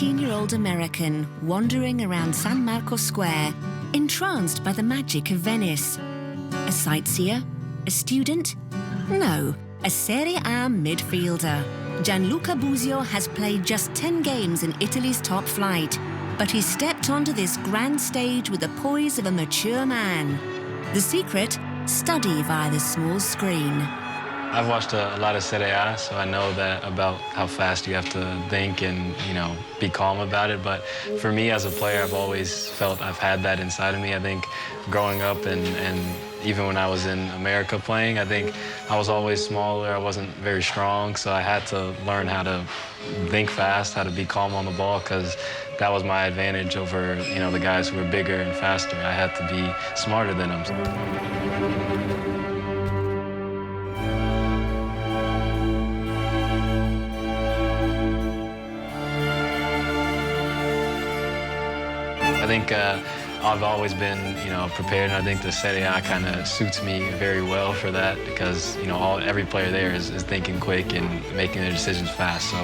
18-year-old American wandering around San Marco Square, entranced by the magic of Venice. A sightseer? A student? No, a Serie A midfielder. Gianluca Busio has played just 10 games in Italy's top flight, but he stepped onto this grand stage with the poise of a mature man. The secret? Study via the small screen. I've watched a lot of Serie A, so I know that about how fast you have to think and, be calm about it. But for me as a player, I've always felt I've had that inside of me. I think growing up and even when I was in America playing, I think I was always smaller. I wasn't very strong, so I had to learn how to think fast, how to be calm on the ball, because that was my advantage over, the guys who were bigger and faster. I had to be smarter than them. I think I've always been, prepared, and I think the Serie A kind of suits me very well for that because, every player there is thinking quick and making their decisions fast. So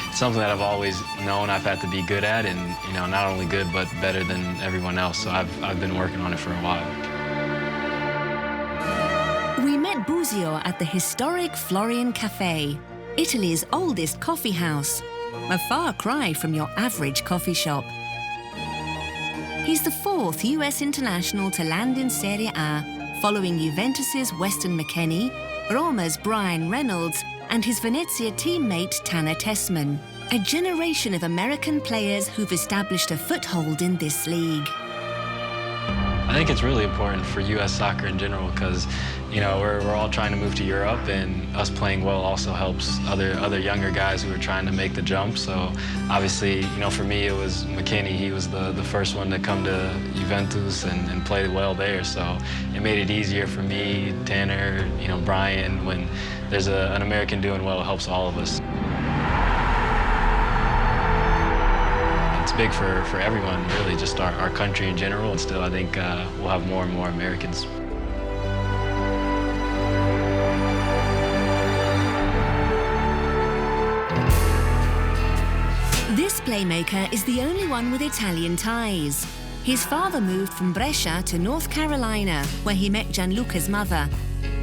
it's something that I've always known I've had to be good at, and, not only good, but better than everyone else. So I've been working on it for a while. We met Busio at the historic Florian Cafe, Italy's oldest coffee house, a far cry from your average coffee shop. He's the fourth US international to land in Serie A, following Juventus's Weston McKennie, Roma's Brian Reynolds, and his Venezia teammate Tanner Tessman, a generation of American players who've established a foothold in this league. I think it's really important for U.S. soccer in general because, we're all trying to move to Europe, and us playing well also helps other younger guys who are trying to make the jump. So obviously, for me, it was McKennie. He was the first one to come to Juventus and play well there. So it made it easier for me, Tanner, Brian. When there's an American doing well, it helps all of us. It's big for everyone, really, just our country in general. And still, I think we'll have more and more Americans. This playmaker is the only one with Italian ties. His father moved from Brescia to North Carolina, where he met Gianluca's mother.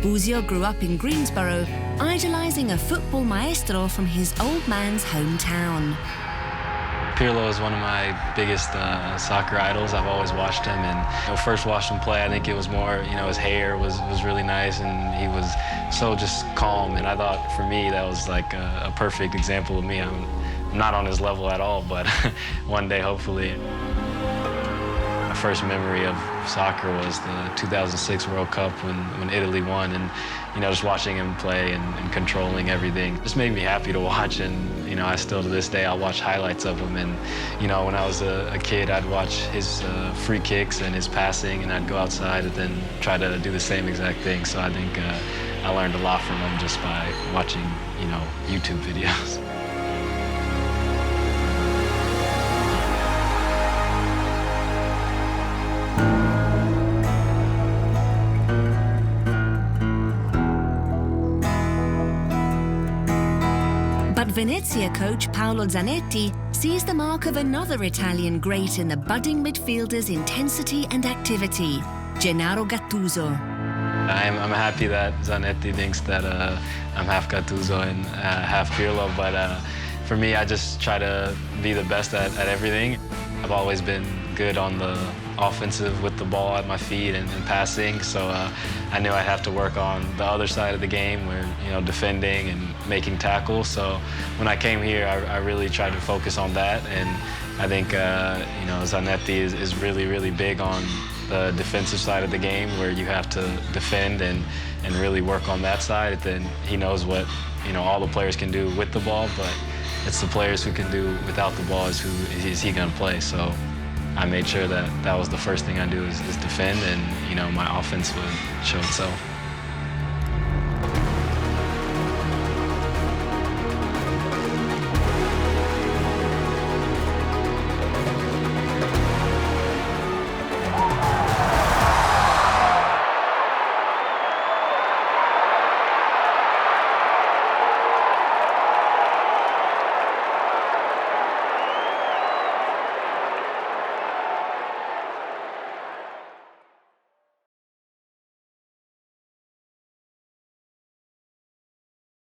Busio grew up in Greensboro, idolizing a football maestro from his old man's hometown. Pirlo is one of my biggest soccer idols. I've always watched him, and first watched him play, I think it was more, his hair was really nice, and he was so just calm. And I thought for me that was like a perfect example of me. I'm not on his level at all, but one day, hopefully. My first memory of soccer was the 2006 World Cup when Italy won, and just watching him play and controlling everything just made me happy to watch. And I still to this day I'll watch highlights of him. And when I was a kid, I'd watch his free kicks and his passing, and I'd go outside and then try to do the same exact thing. So I think I learned a lot from him just by watching YouTube videos. But Venezia coach Paolo Zanetti sees the mark of another Italian great in the budding midfielder's intensity and activity, Gennaro Gattuso. I'm happy that Zanetti thinks that I'm half Gattuso and half Pirlo, but for me, I just try to be the best at everything. I've always been good on the offensive with the ball at my feet and passing, so I knew I'd have to work on the other side of the game where, defending and making tackles. So when I came here, I really tried to focus on that, and I think, Zanetti is really, really big on the defensive side of the game where you have to defend and really work on that side. Then he knows what, all the players can do with the ball, but it's the players who can do without the ball is he going to play. So I made sure that was the first thing I do is defend, and my offense would show itself.